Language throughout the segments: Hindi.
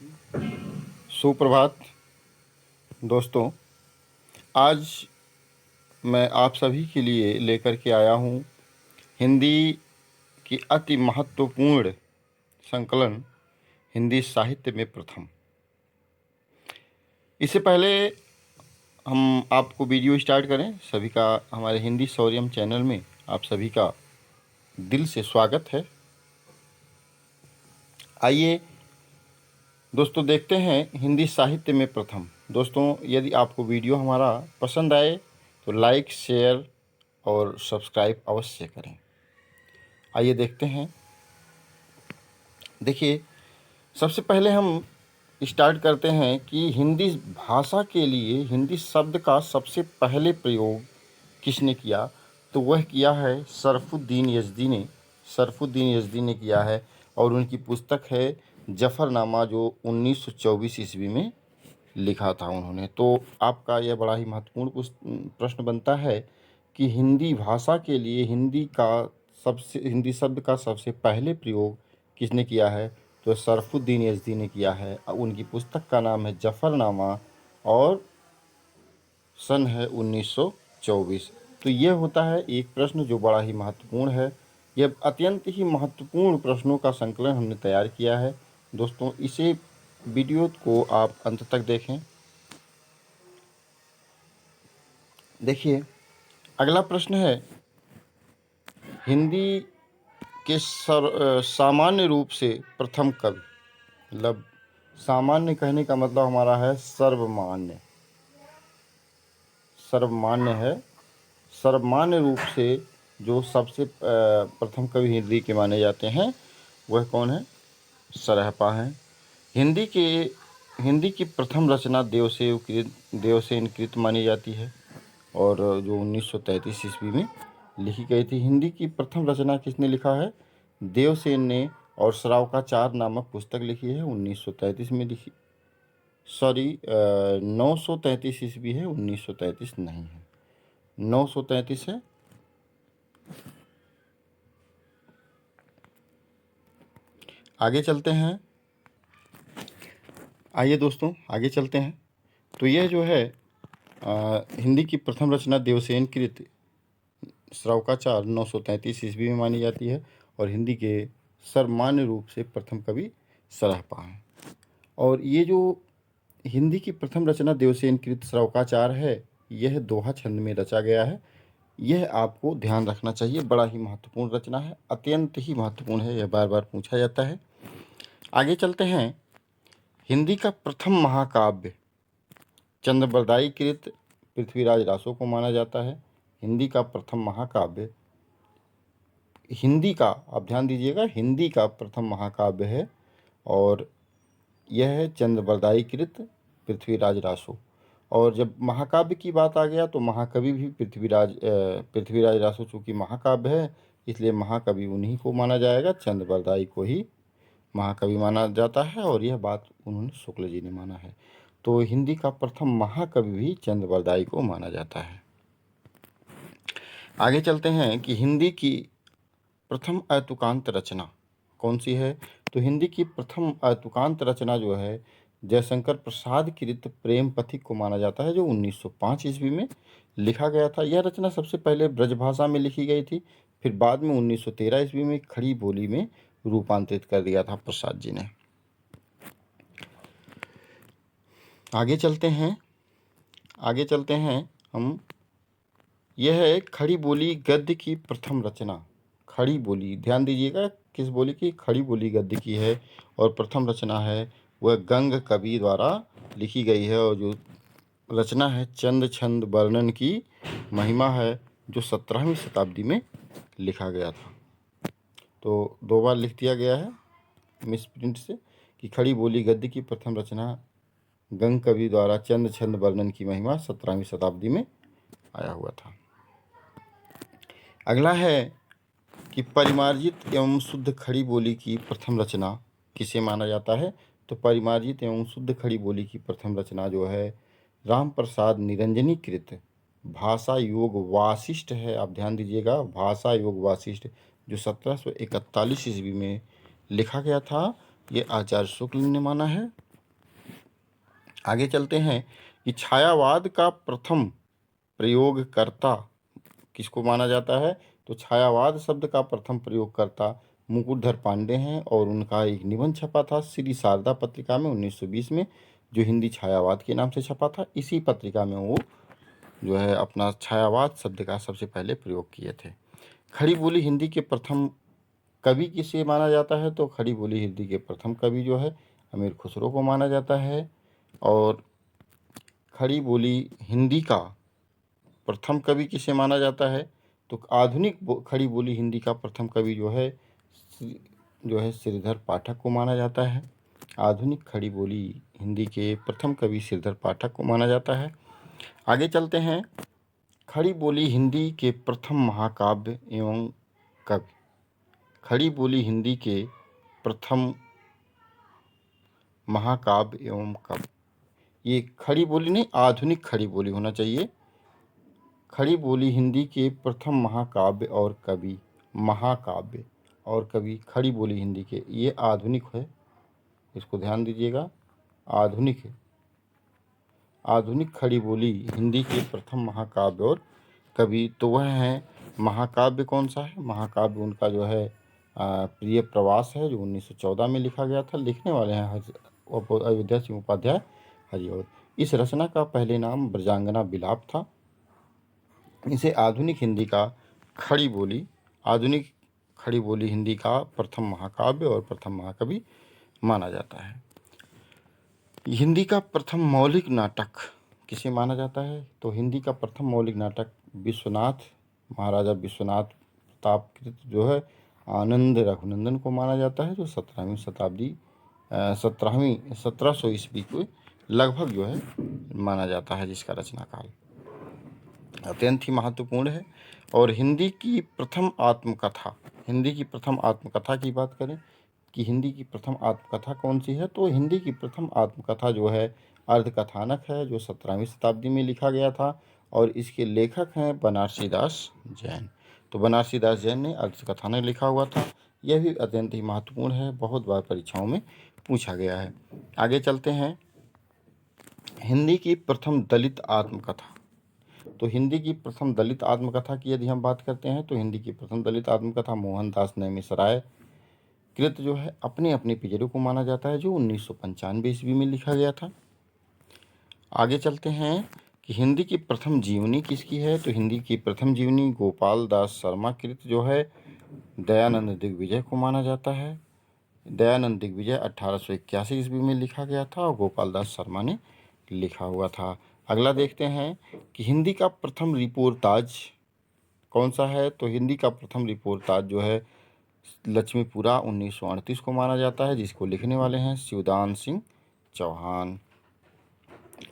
सुप्रभात दोस्तों। आज मैं आप सभी के लिए लेकर के आया हूँ हिंदी की अति महत्वपूर्ण संकलन हिंदी साहित्य में प्रथम। इससे पहले हम आपको वीडियो स्टार्ट करें, सभी का हमारे हिंदी शौर्यम चैनल में आप सभी का दिल से स्वागत है। आइए दोस्तों देखते हैं हिंदी साहित्य में प्रथम। दोस्तों, यदि आपको वीडियो हमारा पसंद आए तो लाइक, शेयर और सब्सक्राइब अवश्य करें। आइए देखते हैं। देखिए, सबसे पहले हम स्टार्ट करते हैं कि हिंदी भाषा के लिए हिंदी शब्द का सबसे पहले प्रयोग किसने किया। तो वह किया है शरफुद्दीन यज़दी ने। शरफुद्दीन यज़दी ने किया है और उनकी पुस्तक है जफ़रनामा, जो 1924 ईस्वी में लिखा था उन्होंने। तो आपका यह बड़ा ही महत्वपूर्ण प्रश्न बनता है कि हिंदी भाषा के लिए हिंदी शब्द का सबसे पहले प्रयोग किसने किया है। तो शरफुद्दीन यज़दी ने किया है। उनकी पुस्तक का नाम है जफ़रनामा और सन है 1924। तो यह होता है एक प्रश्न जो बड़ा ही महत्वपूर्ण है। यह अत्यंत ही महत्वपूर्ण प्रश्नों का संकलन हमने तैयार किया है। दोस्तों, इसे वीडियो को आप अंत तक देखें। देखिए, अगला प्रश्न है हिंदी के सामान्य रूप से प्रथम कवि। मतलब सामान्य कहने का मतलब हमारा है सर्वमान्य। सर्वमान्य है। सर्वमान्य रूप से जो सबसे प्रथम कवि हिंदी के माने जाते हैं वह कौन है? सरहपा हैं। हिंदी की प्रथम रचना देवसेन कृत मानी जाती है और जो 1933 ईस्वी में लिखी गई थी। हिंदी की प्रथम रचना किसने लिखा है? देवसेन ने। और श्रावकाचार नामक पुस्तक लिखी है 1933 में लिखी। 933 ईस्वी है, 1933 नहीं है, 933 है। आगे चलते हैं। आइए दोस्तों आगे चलते हैं। तो यह जो है हिंदी की प्रथम रचना देवसेन कृत श्रावकाचार 933 ईस्वी में मानी जाती है और हिंदी के सर्वमान्य रूप से प्रथम कवि सरहपा हैं। और ये जो हिंदी की प्रथम रचना देवसेन कृत श्रावकाचार है, यह दोहा छंद में रचा गया है। यह आपको ध्यान रखना चाहिए, बड़ा ही महत्वपूर्ण रचना है, अत्यंत ही महत्वपूर्ण है, यह बार बार पूछा जाता है। आगे चलते हैं। हिंदी का प्रथम महाकाव्य चंद्रबरदाई कृत पृथ्वीराज रासो को माना जाता है। हिंदी का प्रथम महाकाव्य, हिंदी का, आप ध्यान दीजिएगा, हिंदी का प्रथम महाकाव्य है और यह है चंद्रबरदाई कृत पृथ्वीराज रासो। और जब महाकाव्य की बात आ गया तो महाकवि भी पृथ्वीराज रासो चूँकि महाकाव्य है, इसलिए महाकवि उन्हीं को माना जाएगा। चंद्रबरदाई को ही महाकवि माना जाता है और यह बात उन्होंने शुक्ल जी ने माना है। तो हिंदी का प्रथम महाकवि भी चंद्रबरदाई को माना जाता है। आगे चलते हैं कि हिंदी की प्रथम अतुकांत रचना कौन सी है। तो हिंदी की प्रथम अतुकांत रचना जो है जयशंकर प्रसाद कृत प्रेम पथिक को माना जाता है, जो 1905 ईस्वी में लिखा गया था। यह रचना सबसे पहले ब्रजभाषा में लिखी गई थी, फिर बाद में 1913 ईस्वी में खड़ी बोली में रूपांतरित कर दिया था प्रसाद जी ने। आगे चलते हैं हम। यह है खड़ी बोली गद्य की प्रथम रचना। खड़ी बोली, ध्यान दीजिएगा, किस बोली की? खड़ी बोली गद्य की है और प्रथम रचना है वह गंग कवि द्वारा लिखी गई है और जो रचना है चंद छंद वर्णन की महिमा है, जो 17वीं शताब्दी में लिखा गया था। तो दो बार लिख दिया गया है मिसप्रिंट से कि खड़ी बोली गद्य की प्रथम रचना गंग कवि द्वारा चंद छंद वर्णन की महिमा 17वीं शताब्दी में आया हुआ था। अगला है कि परिमार्जित एवं शुद्ध खड़ी बोली की प्रथम रचना किसे माना जाता है। तो परिमार्जित एवं शुद्ध खड़ी बोली की प्रथम रचना जो है राम प्रसाद निरंजनी कृत भाषा योग वासिष्ठ है। आप ध्यान दीजिएगा, भाषा योग वासिष्ठ, जो 1741 ईस्वी में लिखा गया था। ये आचार्य शुक्ल ने माना है आगे चलते हैं कि छायावाद का प्रथम प्रयोगकर्ता किसको माना जाता है? तो छायावाद शब्द का प्रथम प्रयोगकर्ता मुकुटधर पांडे हैं और उनका एक निबंध छपा था श्री शारदा पत्रिका में 1920 में, जो हिंदी छायावाद के नाम से छपा था। इसी पत्रिका में वो जो है अपना छायावाद शब्द का सबसे पहले प्रयोग किए थे। खड़ी बोली हिंदी के प्रथम कवि किसे माना जाता है? तो खड़ी बोली हिंदी के प्रथम कवि जो है अमीर खुसरो को माना जाता है। और खड़ी बोली हिंदी का प्रथम कवि किसे माना जाता है? तो आधुनिक खड़ी बोली हिंदी का प्रथम कवि जो है श्रीधर पाठक को माना जाता है। आधुनिक खड़ी बोली हिंदी के प्रथम कवि श्रीधर पाठक को माना जाता है। आगे चलते हैं। खड़ी बोली हिंदी के प्रथम महाकाव्य एवं कवि। खड़ी बोली हिंदी के प्रथम महाकाव्य एवं कवि, ये खड़ी बोली नहीं, आधुनिक खड़ी बोली होना चाहिए। खड़ी बोली हिंदी के प्रथम महाकाव्य और कवि, महाकाव्य और कवि खड़ी बोली हिंदी के, ये आधुनिक है, इसको ध्यान दीजिएगा, आधुनिक है। आधुनिक खड़ी बोली हिंदी के प्रथम महाकाव्य और कवि, तो वह है महाकाव्य। कौन सा है? महाकाव्य उनका जो है प्रिय प्रवास है, जो 1914 में लिखा गया था। लिखने वाले हैं अयोध्या सिंह उपाध्याय हरिऔध। इस रचना का पहले नाम ब्रजांगना विलाप था। इसे आधुनिक हिंदी का आधुनिक खड़ी बोली हिंदी का प्रथम महाकाव्य और प्रथम महाकवि माना जाता है। हिंदी का प्रथम मौलिक नाटक किसे माना जाता है? तो हिंदी का प्रथम मौलिक नाटक महाराजा विश्वनाथ प्रताप कृत जो है आनंद रघुनंदन को माना जाता है, जो 17वीं शताब्दी 1700 ईस्वी को लगभग जो है माना जाता है, जिसका रचना काल अत्यंत ही महत्वपूर्ण है। और हिंदी की प्रथम आत्मकथा की बात करें कि हिंदी की प्रथम आत्मकथा कौन सी है, तो हिंदी की प्रथम आत्मकथा जो है अर्धकथानक है, जो 17वीं शताब्दी में लिखा गया था और इसके लेखक हैं बनारसी दास जैन। तो बनारसी दास जैन ने अर्धकथानक लिखा हुआ था। यह भी अत्यंत ही महत्वपूर्ण है, बहुत बार परीक्षाओं में पूछा गया है। आगे चलते हैं। हिंदी की प्रथम दलित आत्मकथा, तो हिंदी की प्रथम दलित आत्मकथा की यदि हम बात करते हैं तो हिंदी की प्रथम दलित आत्मकथा मोहनदास नैमिषारण्य कृत जो है अपने अपने पिंजरे को माना जाता है, जो 1995 ईस्वी में लिखा गया था। आगे चलते हैं कि हिंदी की प्रथम जीवनी किसकी है, तो हिंदी की प्रथम जीवनी गोपाल दास शर्मा कृत जो है दयानंद दिग्विजय को माना जाता है। दयानंद दिग्विजय 1881 ईस्वी में लिखा गया था और गोपाल दास शर्मा ने लिखा हुआ था। अगला देखते हैं कि हिंदी का प्रथम रिपोर्टाज कौन सा है, तो हिंदी का प्रथम रिपोर्टाज जो है लक्ष्मीपुरा 1938 को माना जाता है, जिसको लिखने वाले हैं शिवदान सिंह चौहान।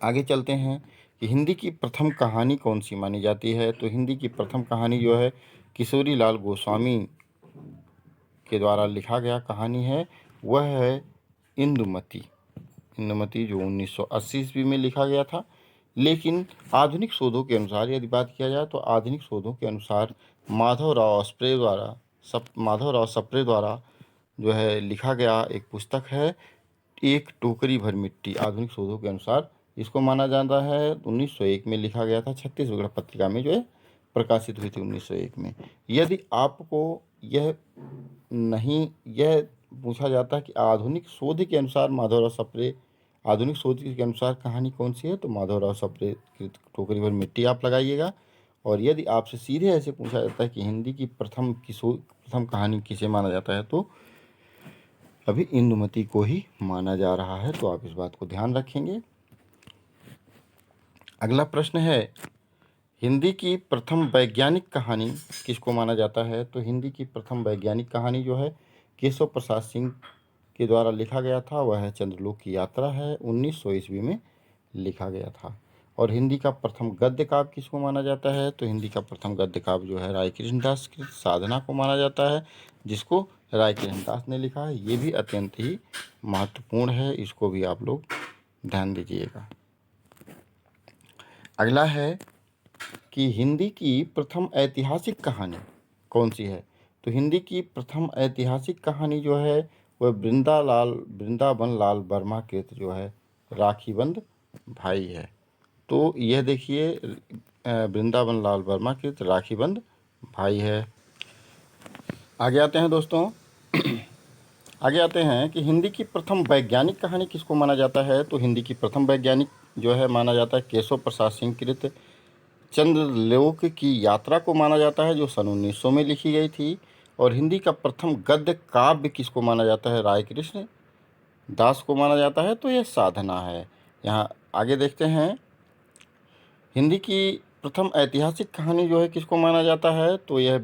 आगे चलते हैं कि हिंदी की प्रथम कहानी कौन सी मानी जाती है, तो हिंदी की प्रथम कहानी जो है किशोरी लाल गोस्वामी के द्वारा लिखा गया कहानी है, वह है इंदुमती। इंदुमती जो 1980 ईस्वी में लिखा गया था। लेकिन आधुनिक शोधों के अनुसार यदि बात किया जाए तो आधुनिक शोधों के अनुसार माधवराव सप्रे द्वारा जो है लिखा गया एक पुस्तक है एक टोकरी भर मिट्टी। आधुनिक शोधों के अनुसार इसको माना जाता है 1901 में लिखा गया था, छत्तीसगढ़ पत्रिका में जो है प्रकाशित हुई थी 1901 में। यदि आपको यह पूछा जाता है कि आधुनिक शोध के अनुसार कहानी कौन सी है, तो माधवराव सप्रे की टोकरी भर मिट्टी आप लगाइएगा। और यदि आपसे सीधे ऐसे पूछा जाता है कि हिंदी की प्रथम कहानी किसे माना जाता है, तो अभी इंदुमती को ही माना जा रहा है, तो आप इस बात को ध्यान रखेंगे। अगला प्रश्न है, हिंदी की प्रथम वैज्ञानिक कहानी किसको माना जाता है, तो हिंदी की प्रथम वैज्ञानिक कहानी जो है केशव प्रसाद सिंह के द्वारा लिखा गया था, वह है चंद्रलोक की यात्रा है, 1900 ईस्वी में लिखा गया था। और हिंदी का प्रथम गद्य काव्य किसको माना जाता है, तो हिंदी का प्रथम गद्य काव्य जो है राय कृष्णदास की साधना को माना जाता है, जिसको राय कृष्णदास ने लिखा है। ये भी अत्यंत ही महत्वपूर्ण है, इसको भी आप लोग ध्यान दीजिएगा। अगला है कि हिंदी की प्रथम ऐतिहासिक कहानी कौन सी है, तो हिंदी की प्रथम ऐतिहासिक कहानी जो है वह वृंदावन लाल वर्मा कृत जो है राखीबंद भाई है। तो यह देखिए वृंदावन लाल वर्मा कृत राखी बंध भाई है। आगे आते हैं दोस्तों, आगे आते हैं कि हिंदी की प्रथम वैज्ञानिक कहानी किसको माना जाता है। तो हिंदी की प्रथम वैज्ञानिक जो है माना जाता है केशव प्रसाद सिंह कृत चंद्रलोक की यात्रा को माना जाता है, जो सन 1900 में लिखी गई थी। और हिंदी का प्रथम गद्य काव्य किसको माना जाता है, राय कृष्ण दास को माना जाता है, तो यह साधना है। यहाँ आगे देखते हैं, हिंदी की प्रथम ऐतिहासिक कहानी जो है किसको माना जाता है, तो यह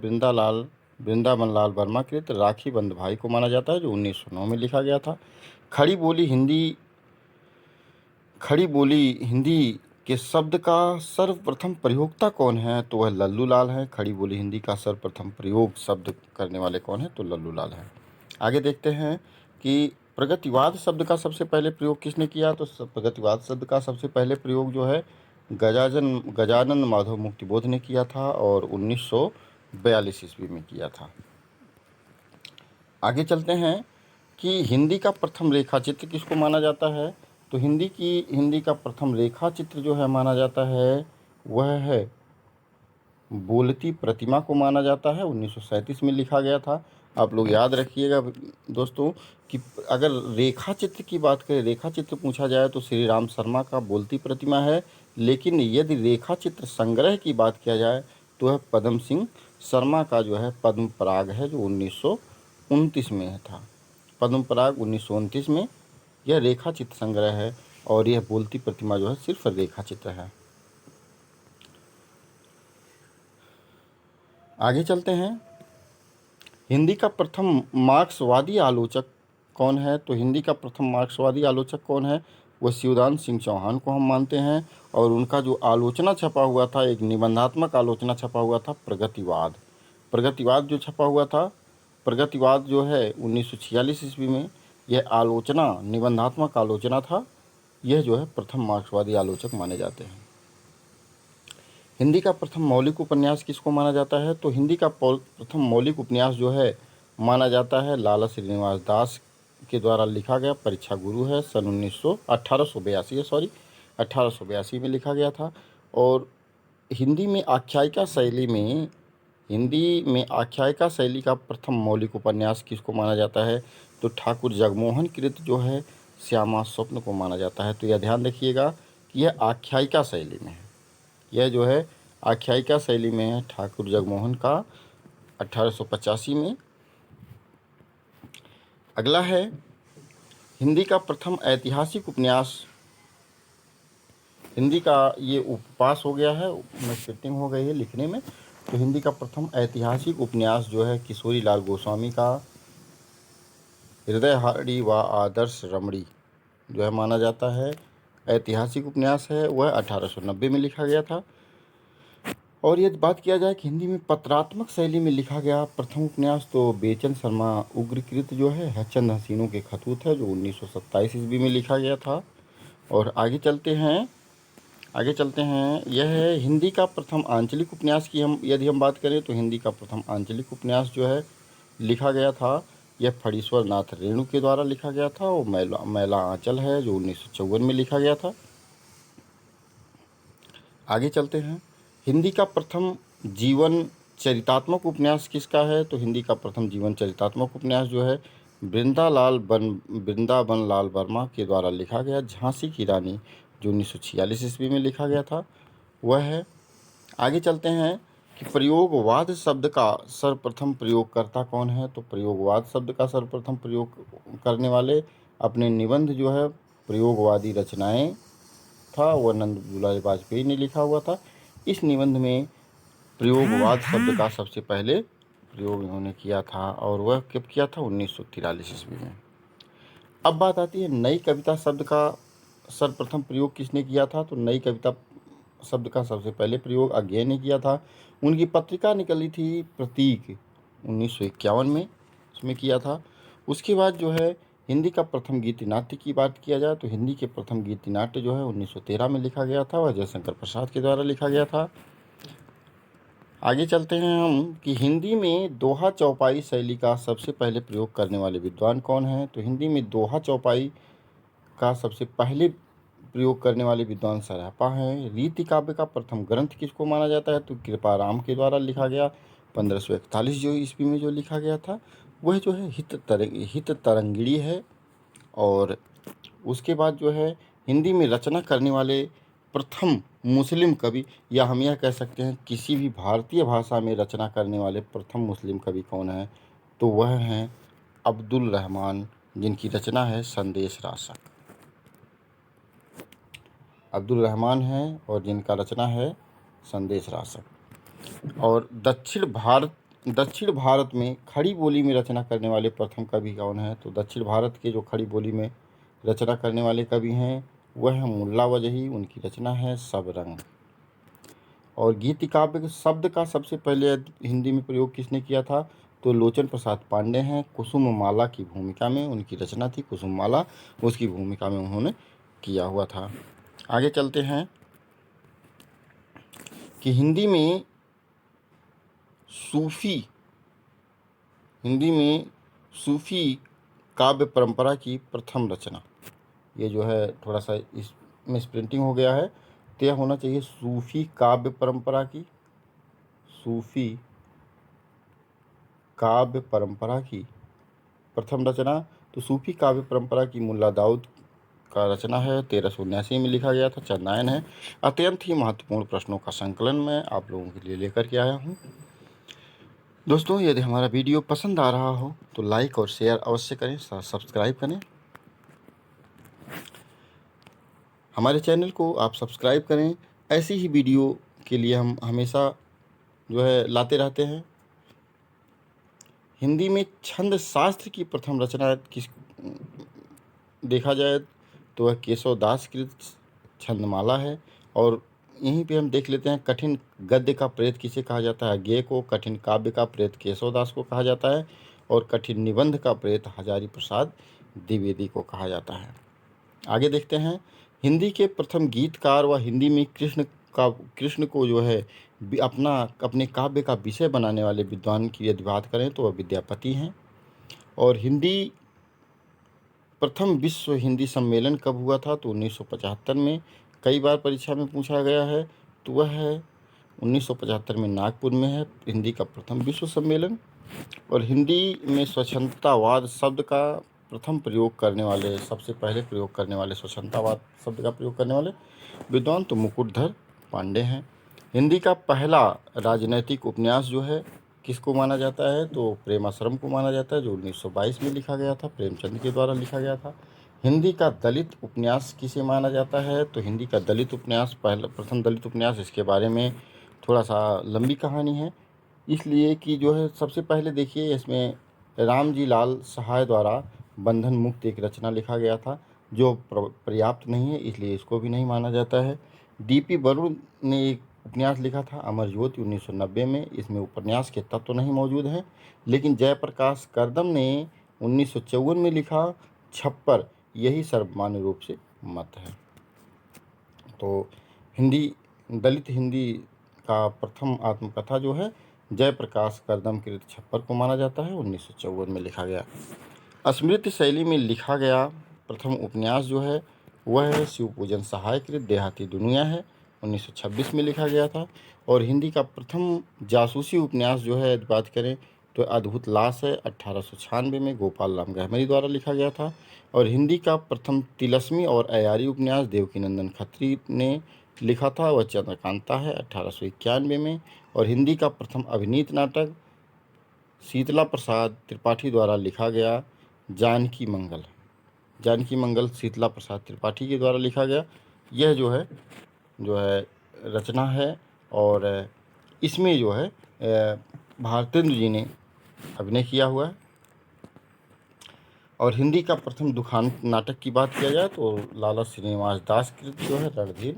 वृंदावन लाल वर्मा कृत राखी बंध भाई को माना जाता है, जो 1909 में लिखा गया था। खड़ी बोली हिंदी के शब्द का सर्वप्रथम प्रयोक्ता कौन है, तो वह लल्लू लाल है। खड़ी बोली हिंदी का सर्वप्रथम प्रयोग शब्द करने वाले कौन है, तो लल्लू लाल है। आगे देखते हैं कि प्रगतिवाद शब्द का सबसे पहले प्रयोग किसने किया, तो प्रगतिवाद शब्द का सबसे पहले प्रयोग जो है गजानन माधव मुक्तिबोध ने किया था, और 1942 ईस्वी में किया था। आगे चलते हैं कि हिंदी का प्रथम रेखा चित्र किसको माना जाता है, तो हिंदी का प्रथम रेखा चित्र जो है माना जाता है वह है बोलती प्रतिमा को माना जाता है, 1937 में लिखा गया था। आप लोग याद रखिएगा दोस्तों कि अगर रेखा चित्र की बात करें, रेखा चित्र पूछा जाए तो श्री राम शर्मा का बोलती प्रतिमा है, लेकिन यदि रेखा चित्र संग्रह की बात किया जाए तो वह पद्म सिंह शर्मा का जो है पद्म पराग है, जो 1929 में था। पद्म पराग 1929 में यह रेखा चित्र संग्रह है, और यह बोलती प्रतिमा जो है सिर्फ रेखा चित्र है। आगे चलते हैं, हिंदी का प्रथम मार्क्सवादी आलोचक कौन है, तो हिंदी का प्रथम मार्क्सवादी आलोचक कौन है, वह शिवदान सिंह चौहान को हम मानते हैं। और उनका जो आलोचना छपा हुआ था, एक निबंधात्मक आलोचना छपा हुआ था प्रगतिवाद। प्रगतिवाद जो छपा हुआ था, प्रगतिवाद जो है 1946 ईस्वी में, यह आलोचना निबंधात्मक आलोचना था। यह जो है प्रथम मार्क्सवादी आलोचक माने जाते हैं। हिंदी का प्रथम मौलिक उपन्यास किसको माना जाता है, तो हिंदी का प्रथम मौलिक उपन्यास जो है माना जाता है लाला श्रीनिवास दास के द्वारा लिखा गया परीक्षा गुरु है, सन 1882 में लिखा गया था। और हिंदी में आख्यायिका शैली का प्रथम मौलिक उपन्यास किसको माना जाता है, तो ठाकुर जगमोहन कृत जो है श्यामा स्वप्न को माना जाता है। तो यह ध्यान रखिएगा कि यह आख्यायिका शैली में है, यह जो है आख्यायिका शैली में है, ठाकुर जगमोहन का 1885 में। अगला है, हिंदी का प्रथम ऐतिहासिक उपन्यास, हिंदी का ये उपपास हो गया है, मिस्टेकिंग हो गई है लिखने में। तो हिंदी का प्रथम ऐतिहासिक उपन्यास जो है किशोरी लाल गोस्वामी का हृदयहारी व आदर्श रमणी जो है माना जाता है, ऐतिहासिक उपन्यास है, वह 1890 में लिखा गया था। और यदि बात किया जाए कि हिंदी में पत्रात्मक शैली में लिखा गया प्रथम उपन्यास, तो बेचन शर्मा उग्रकृत जो है चंद हसीनों के खतूत है, जो 1927 ईस्वी में लिखा गया था। और आगे चलते हैं, यह है हिंदी का प्रथम आंचलिक उपन्यास की यदि हम बात करें, तो हिंदी का प्रथम आंचलिक उपन्यास जो है लिखा गया था, यह फणीश्वर नाथ रेणु के द्वारा लिखा गया था, और मैला आंचल है, जो 1954 में लिखा गया था। आगे चलते हैं, हिंदी का प्रथम जीवन चरितात्मक उपन्यास किसका है, तो हिंदी का प्रथम जीवन चरितात्मक उपन्यास जो है वृंदावन लाल वर्मा के द्वारा लिखा गया झांसी की रानी, जो 1946 ईस्वी में लिखा गया था, वह है। आगे चलते हैं कि प्रयोगवाद शब्द का सर्वप्रथम प्रयोगकर्ता कौन है, तो प्रयोगवाद शब्द का सर्वप्रथम प्रयोग करने वाले अपने निबंध जो है प्रयोगवादी रचनाएं था, वह नंद दुलारी वाजपेयी ने लिखा हुआ था। इस निबंध में प्रयोगवाद शब्द का सबसे पहले प्रयोग इन्होंने किया था, और वह कब किया था, 1943 ईस्वी में। अब बात आती है नई कविता शब्द का सर्वप्रथम प्रयोग किसने किया था, तो नई कविता शब्द का सबसे पहले प्रयोग अज्ञेय ने किया था। उनकी पत्रिका निकली थी प्रतीक, 1951 में उसमें किया था। उसके बाद जो है हिंदी का प्रथम गीति नाट्य की बात किया जाए, तो हिंदी के प्रथम गीति नाट्य जो है 1913 में लिखा गया था, वह जयशंकर प्रसाद के द्वारा लिखा गया था। आगे चलते हैं हम कि हिंदी में दोहा चौपाई शैली का सबसे पहले प्रयोग करने वाले विद्वान कौन हैं, तो हिंदी में दोहा चौपाई का सबसे पहले प्रयोग करने वाले विद्वान सरापा हैं। रीति काव्य का प्रथम ग्रंथ किसको माना जाता है? तो कृपाराम के द्वारा लिखा गया 1541 जो ईस्वी में जो लिखा गया था वह जो है हित तरंगिणी है। और उसके बाद जो है हिंदी में रचना करने वाले प्रथम मुस्लिम कवि, या हम यह कह सकते हैं किसी भी भारतीय भाषा में रचना करने वाले प्रथम मुस्लिम कवि कौन है? तो वह हैं अब्दुल रहमान, जिनकी रचना है संदेश रासक। अब्दुल रहमान हैं और जिनका रचना है संदेश रासक। और दक्षिण भारत में खड़ी बोली में रचना करने वाले प्रथम कवि कौन है? तो दक्षिण भारत के जो खड़ी बोली में रचना करने वाले कवि हैं वह है मुल्ला वजही, उनकी रचना है सब रंग। और गीति काव्य के शब्द का सबसे पहले हिंदी में प्रयोग किसने किया था? तो लोचन प्रसाद पांडे हैं, कुसुम माला की भूमिका में उनकी रचना थी कुसुम माला, उसकी भूमिका में उन्होंने किया हुआ था। आगे चलते हैं कि हिंदी में सूफी काव्य परंपरा की प्रथम रचना, ये जो है थोड़ा सा इसमें प्रिंटिंग हो गया है तो यह होना चाहिए सूफी काव्य परंपरा की प्रथम रचना। तो सूफी काव्य परंपरा की मुल्ला दाऊद का रचना है, 1379 में लिखा गया था, चंदायन है। अत्यंत ही महत्वपूर्ण प्रश्नों का संकलन मैं आप लोगों के लिए लेकर के आया हूँ। दोस्तों, यदि हमारा वीडियो पसंद आ रहा हो तो लाइक और शेयर अवश्य करें, सब्सक्राइब करें। हमारे चैनल को आप सब्सक्राइब करें, ऐसी ही वीडियो के लिए हम हमेशा जो है लाते रहते हैं। हिंदी में छंद शास्त्र की प्रथम रचना किस देखा जाए तो वह केशव दास कृत छंदमाला है। और यहीं पे हम देख लेते हैं कठिन गद्य का प्रेत किसे कहा जाता है? गेय को। कठिन काव्य का प्रेत केशव दास को कहा जाता है और कठिन निबंध का प्रेत हजारी प्रसाद द्विवेदी को कहा जाता है। आगे देखते हैं हिंदी के प्रथम गीतकार व हिंदी में कृष्ण को जो है अपने काव्य का विषय बनाने वाले विद्वान की यदि बात करें तो वह विद्यापति हैं। और प्रथम विश्व हिंदी सम्मेलन कब हुआ था? तो 1975 में। कई बार परीक्षा में पूछा गया है, तो वह है 1975 में नागपुर में है हिंदी का प्रथम विश्व सम्मेलन। और हिंदी में स्वच्छंदतावाद शब्द का सबसे पहले प्रयोग करने वाले स्वच्छंदतावाद शब्द का प्रयोग करने वाले विद्वान तो मुकुटधर पांडे हैं। हिंदी का पहला राजनैतिक उपन्यास जो है किसको माना जाता है? तो प्रेमाश्रम को माना जाता है, जो 1922 में लिखा गया था, प्रेमचंद के द्वारा लिखा गया था। हिंदी का दलित उपन्यास किसे माना जाता है? तो हिंदी का दलित उपन्यास प्रथम दलित उपन्यास, इसके बारे में थोड़ा सा लंबी कहानी है, इसलिए कि जो है सबसे पहले देखिए इसमें रामजी लाल सहाय द्वारा बंधन मुक्त एक रचना लिखा गया था जो पर्याप्त नहीं है, इसलिए इसको भी नहीं माना जाता है। डीपी वरुण ने एक उपन्यास लिखा था अमर ज्योति 1990 में, इसमें उपन्यास के तत्व नहीं मौजूद हैं, लेकिन जयप्रकाश करदम ने 1954 में लिखा छप्पर, यही सर्वमान्य रूप से मत है। तो दलित हिंदी का प्रथम आत्मकथा जो है जयप्रकाश करदम कृत छप्पर को माना जाता है, 1954 में लिखा गया। स्मृति शैली में लिखा गया प्रथम उपन्यास जो है वह है शिवपूजन सहाय कृत देहाती दुनिया है, 1926 में लिखा गया था। और हिंदी का प्रथम जासूसी उपन्यास जो है बात करें तो अद्भुत लाश है, 1896 में गोपाल राम गहमरी द्वारा लिखा गया था। और हिंदी का प्रथम तिलस्मी और अयारी उपन्यास देवकीनंदन खत्री ने लिखा था, वह चंद्रकांता है, 1891 में। और हिंदी का प्रथम अभिनीत नाटक शीतला प्रसाद त्रिपाठी द्वारा लिखा गया जानकी मंगल शीतला प्रसाद त्रिपाठी के द्वारा लिखा गया। यह जो है रचना है और इसमें जो है भारतेंद्र जी ने अभिनय किया हुआ है। और हिंदी का प्रथम दुखांत नाटक की बात किया जाए तो लाला श्रीनिवास दास कृत जो है रणधीर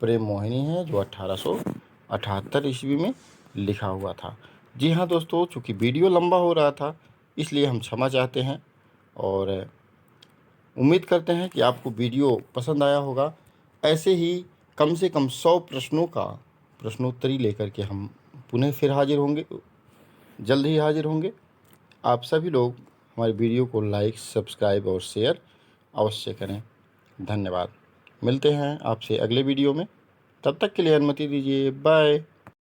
प्रेम मोहिनी है, जो 1878 ईस्वी में लिखा हुआ था। जी हाँ दोस्तों, चूँकि वीडियो लंबा हो रहा था इसलिए हम क्षमा चाहते हैं और उम्मीद करते हैं कि आपको वीडियो पसंद आया होगा। ऐसे ही कम से कम 100 प्रश्नों का प्रश्नोत्तरी लेकर के हम पुनः फिर जल्द ही हाजिर होंगे। आप सभी लोग हमारे वीडियो को लाइक, सब्सक्राइब और शेयर अवश्य करें। धन्यवाद। मिलते हैं आपसे अगले वीडियो में। तब तक के लिए अनुमति दीजिए। बाय।